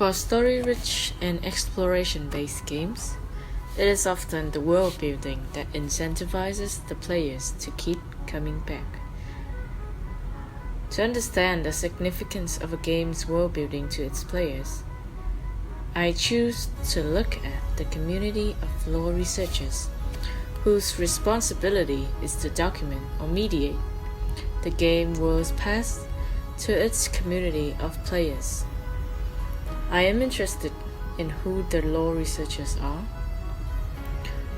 For story-rich and exploration-based games, it is often the world building that incentivizes the players to keep coming back. To understand the significance of a game's world building to its players, I choose to look at the community of lore researchers whose responsibility is to document or mediate the game world's path to its community of players. I am interested in who the lore researchers are,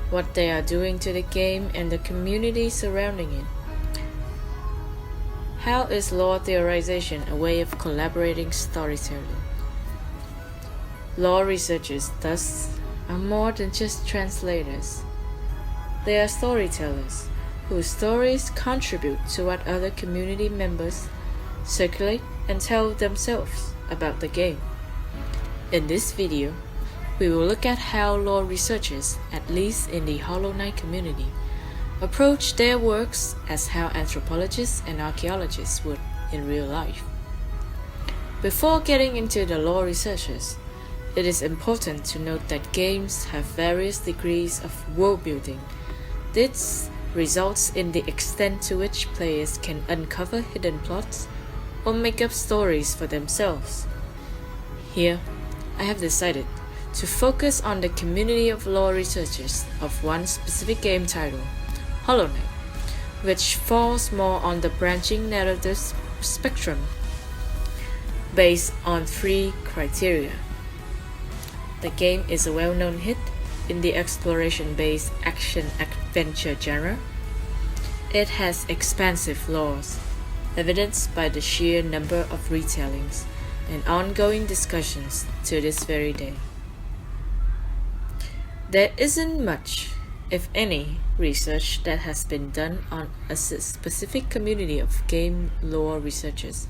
what they are doing to the game and the community surrounding it. How is lore theorization a way of collaborating storytelling? Lore researchers, thus, are more than just translators. They are storytellers whose stories contribute to what other community members circulate and tell themselves about the game. In this video, we will look at how lore researchers, at least in the Hollow Knight community, approach their works as how anthropologists and archaeologists would in real life. Before getting into the lore researchers, it is important to note that games have various degrees of world building. This results in the extent to which players can uncover hidden plots or make up stories for themselves. Here, I have decided to focus on the community of lore researchers of one specific game title, Hollow Knight, which falls more on the branching narrative spectrum based on 3 criteria. The game is a well-known hit in the exploration-based action-adventure genre. It has expansive lores, evidenced by the sheer number of retellings and ongoing discussions to this very day. There isn't much, if any, research that has been done on a specific community of game lore researchers.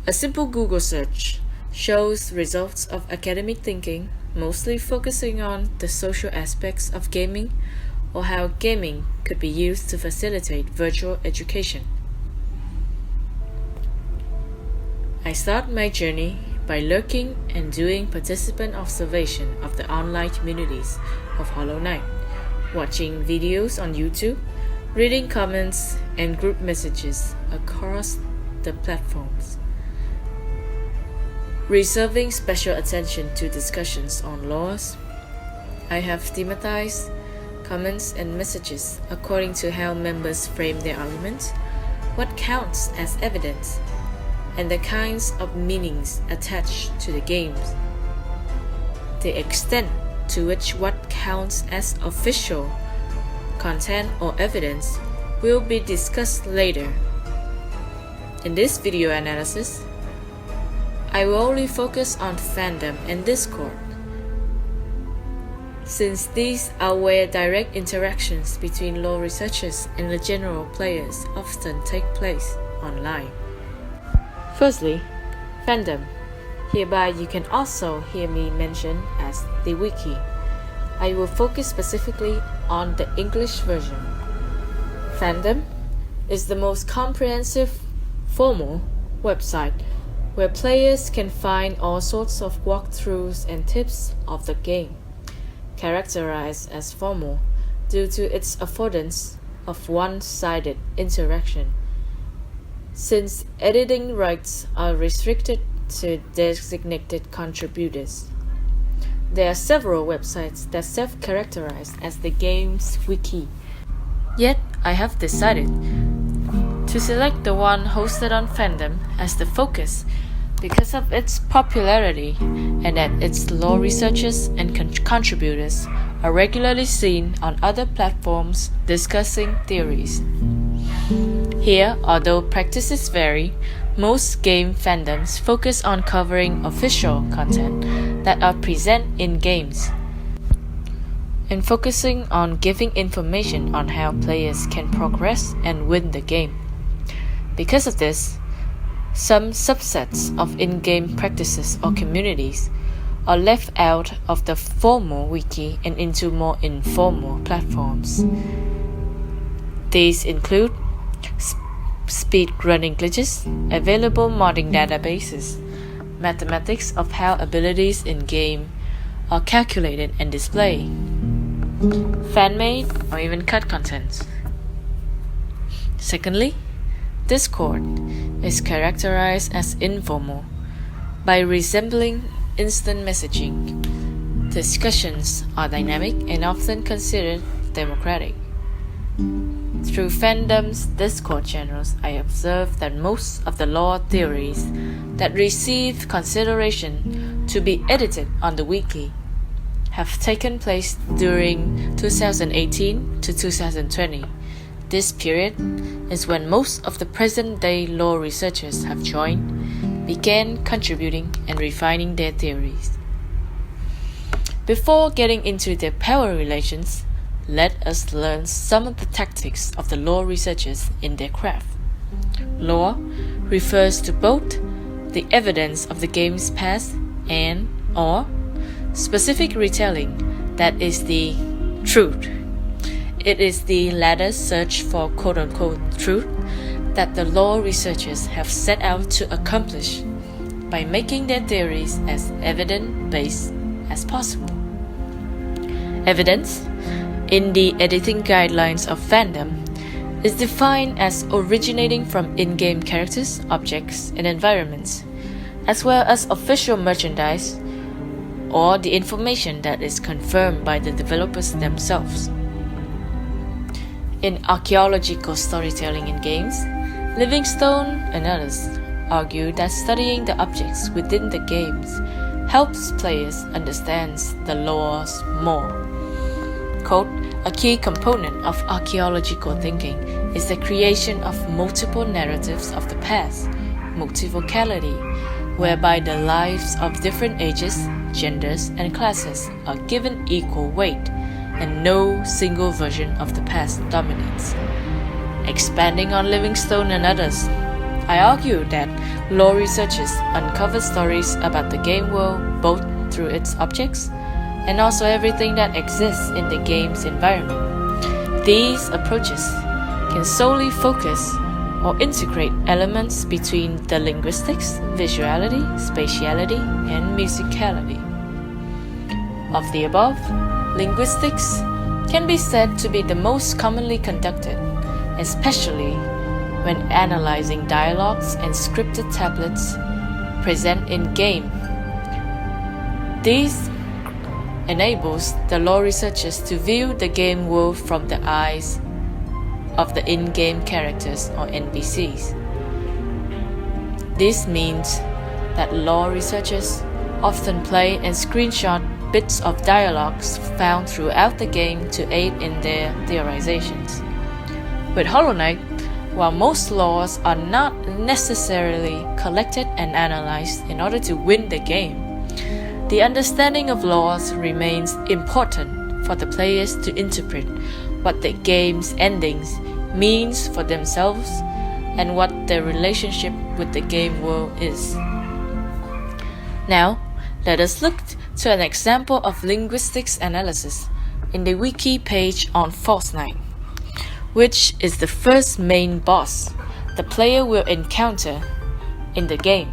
A simple Google search shows results of academic thinking, mostly focusing on the social aspects of gaming or how gaming could be used to facilitate virtual education. I start my journey by lurking and doing participant observation of the online communities of Hollow Knight, watching videos on YouTube, reading comments and group messages across the platforms, reserving special attention to discussions on laws. I have thematized comments and messages according to how members frame their arguments, what counts as evidence, and the kinds of meanings attached to the games. The extent to which what counts as official content or evidence will be discussed later. In this video analysis, I will only focus on fandom and Discord, since these are where direct interactions between lore researchers and the general players often take place online. Firstly, fandom. Hereby you can also hear me mention as the wiki. I will focus specifically on the English version. Fandom is the most comprehensive, formal website where players can find all sorts of walkthroughs and tips of the game, characterized as formal due to its affordance of one-sided interaction, since editing rights are restricted to designated contributors. There are several websites that self-characterize as the game's wiki, yet I have decided to select the one hosted on Fandom as the focus because of its popularity and that its lore researchers and contributors are regularly seen on other platforms discussing theories. Here, although practices vary, most game fandoms focus on covering official content that are present in games and focusing on giving information on how players can progress and win the game. Because of this, some subsets of in-game practices or communities are left out of the formal wiki and into more informal platforms. These include speedrunning glitches, available modding databases, mathematics of how abilities in game are calculated and displayed, fan-made or even cut contents. Secondly, Discord is characterized as informal by resembling instant messaging. Discussions are dynamic and often considered democratic. Through Fandom's Discord channels, I observed that most of the lore theories that receive consideration to be edited on the wiki have taken place during 2018 to 2020. This period is when most of the present-day lore researchers have joined, began contributing and refining their theories. Before getting into their power relations, let us learn some of the tactics of the lore researchers in their craft. Lore refers to both the evidence of the game's past and or specific retelling that is the truth. It is the latter's search for quote-unquote truth that the lore researchers have set out to accomplish by making their theories as evidence-based as possible. Evidence, in the editing guidelines of Fandom, is defined as originating from in-game characters, objects, and environments, as well as official merchandise or the information that is confirmed by the developers themselves. In archaeological storytelling in games, Livingstone and others argue that studying the objects within the games helps players understand the lore more. Quote, a key component of archaeological thinking is the creation of multiple narratives of the past, multivocality, whereby the lives of different ages, genders, and classes are given equal weight, and no single version of the past dominates. Expanding on Livingstone and others, I argue that lore researchers uncover stories about the game world both through its objects and also everything that exists in the game's environment. These approaches can solely focus or integrate elements between the linguistics, visuality, spatiality, and musicality. Of the above, linguistics can be said to be the most commonly conducted, especially when analyzing dialogues and scripted tablets present in-game. This enables the lore researchers to view the game world from the eyes of the in-game characters or NPCs. This means that lore researchers often play and screenshot bits of dialogues found throughout the game to aid in their theorizations. With Hollow Knight, while most lores are not necessarily collected and analyzed in order to win the game, the understanding of lores remains important for the players to interpret what the game's endings means for themselves and what their relationship with the game world is. Now, let us look to an example of linguistics analysis in the wiki page on False Knight, which is the first main boss the player will encounter in the game.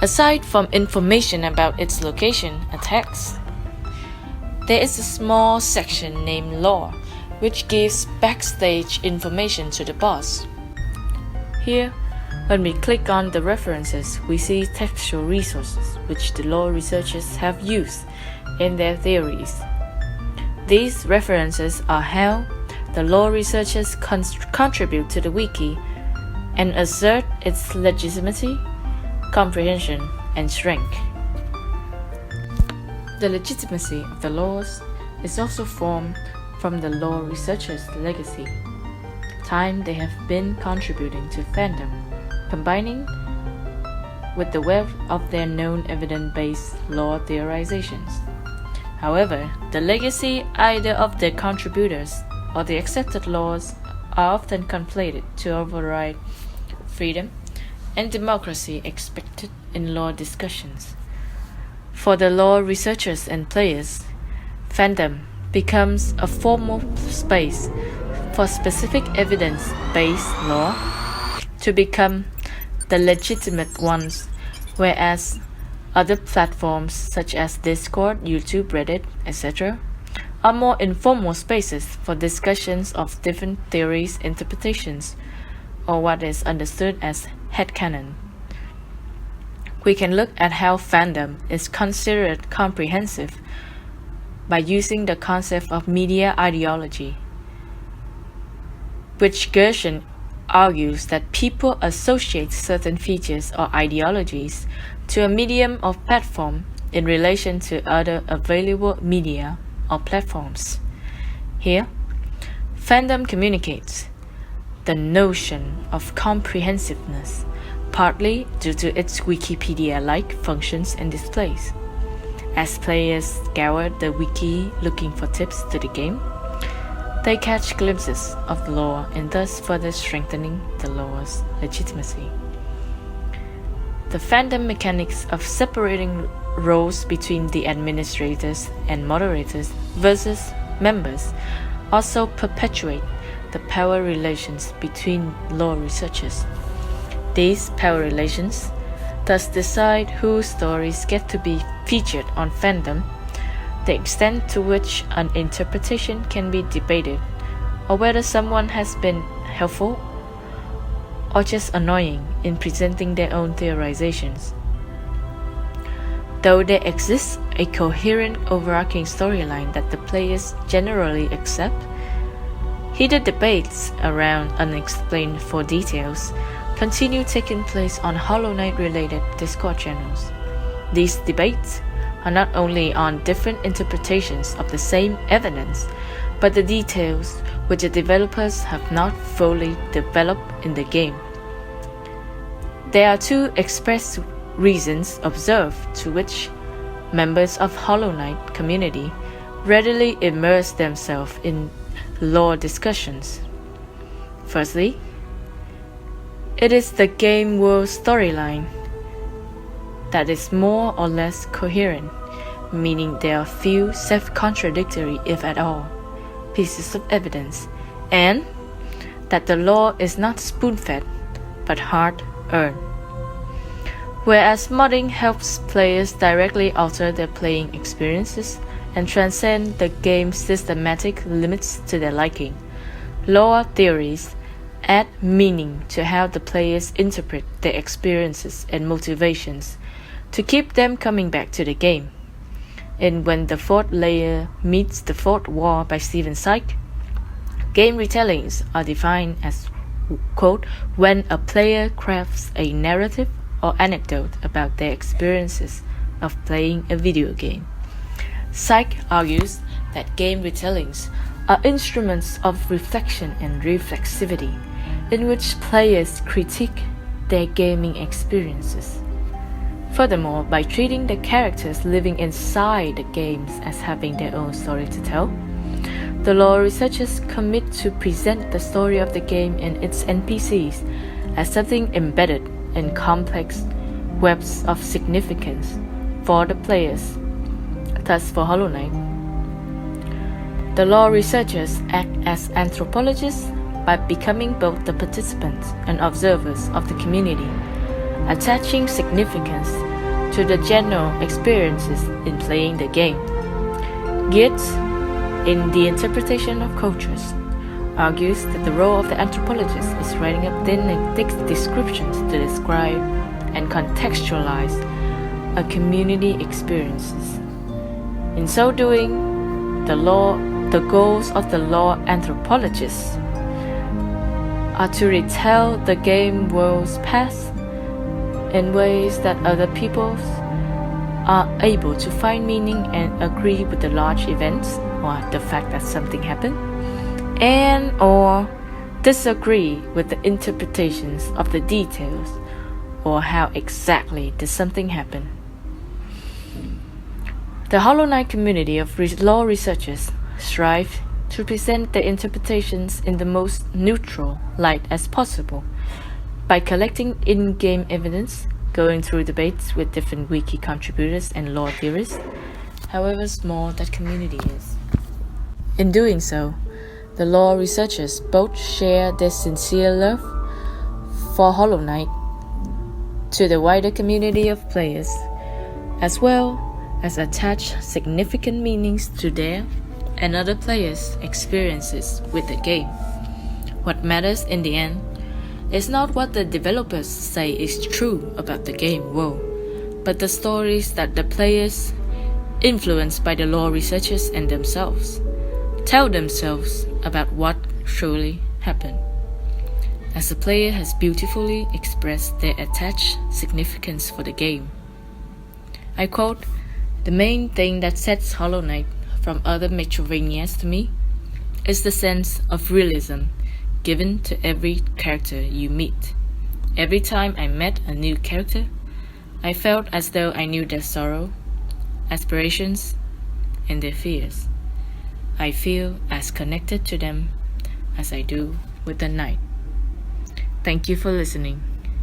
Aside from information about its location and text, there is a small section named Lore, which gives backstage information to the boss. Here, when we click on the references, we see textual resources which the lore researchers have used in their theories. These references are how the lore researchers contribute to the wiki and assert its legitimacy, comprehension, and strength. The legitimacy of the lores is also formed from the lore researchers' legacy, time they have been contributing to fandom, combining with the wealth of their known evidence-based lore theorizations. However, the legacy either of their contributors or the accepted laws are often conflated to override freedom and democracy expected in lore discussions. For the lore researchers and players, fandom becomes a formal space for specific evidence-based lore to become the legitimate ones whereas other platforms such as Discord, YouTube, Reddit, etc. are more informal spaces for discussions of different theories, interpretations, or what is understood as headcanon. We can look at how fandom is considered comprehensive by using the concept of media ideology, which Gershon argues that people associate certain features or ideologies to a medium or platform in relation to other available media or platforms. Here, fandom communicates the notion of comprehensiveness, partly due to its Wikipedia-like functions and displays. As players scour the wiki looking for tips to the game, they catch glimpses of the lore and thus further strengthening the lore's legitimacy. The fandom mechanics of separating roles between the administrators and moderators versus members also perpetuate the power relations between lore researchers. These power relations thus decide whose stories get to be featured on fandom, the extent to which an interpretation can be debated, or whether someone has been helpful or just annoying in presenting their own theorizations. Though there exists a coherent overarching storyline that the players generally accept, heated debates around unexplained for details continue taking place on Hollow Knight-related Discord channels. These debates are not only on different interpretations of the same evidence, but the details which the developers have not fully developed in the game. There are two express reasons observed to which members of Hollow Knight community readily immerse themselves in lore discussions. Firstly, it is the game world storyline that is more or less coherent, meaning there are few self-contradictory, if at all, pieces of evidence, and that the lore is not spoon-fed but hard-earned. Whereas modding helps players directly alter their playing experiences and transcend the game's systematic limits to their liking, lore theories add meaning to how the players interpret their experiences and motivations to keep them coming back to the game. In When the Fourth Layer Meets the Fourth Wall by Stephen Syke, game retellings are defined as, quote, when a player crafts a narrative or anecdote about their experiences of playing a video game. Syke argues that game retellings are instruments of reflection and reflexivity, in which players critique their gaming experiences. Furthermore, by treating the characters living inside the games as having their own story to tell, the lore researchers commit to present the story of the game and its NPCs as something embedded in complex webs of significance for the players. Thus, for Hollow Knight, the lore researchers act as anthropologists by becoming both the participants and observers of the community, attaching significance to the general experiences in playing the game. Geertz, in The Interpretation of Cultures, argues that the role of the anthropologist is writing up thin and thick descriptions to describe and contextualize a community experiences. In so doing, the goals of the lore anthropologists are to retell the game world's past in ways that other peoples are able to find meaning and agree with the large events or the fact that something happened, and or disagree with the interpretations of the details or how exactly did something happen. The Hollow Knight community of lore researchers strive to present their interpretations in the most neutral light as possible by collecting in-game evidence, going through debates with different wiki contributors and lore theorists, however small that community is. In doing so, the lore researchers both share their sincere love for Hollow Knight to the wider community of players, as well as attach significant meanings to their and other players' experiences with the game. What matters in the end is not what the developers say is true about the game world, but the stories that the players, influenced by the lore researchers and themselves, tell themselves about what truly happened. As the player has beautifully expressed their attached significance for the game. I quote, "The main thing that sets Hollow Knight from other Metroidvanias to me is the sense of realism given to every character you meet. Every time I met a new character, I felt as though I knew their sorrow, aspirations, and their fears. I feel as connected to them as I do with the knight." Thank you for listening.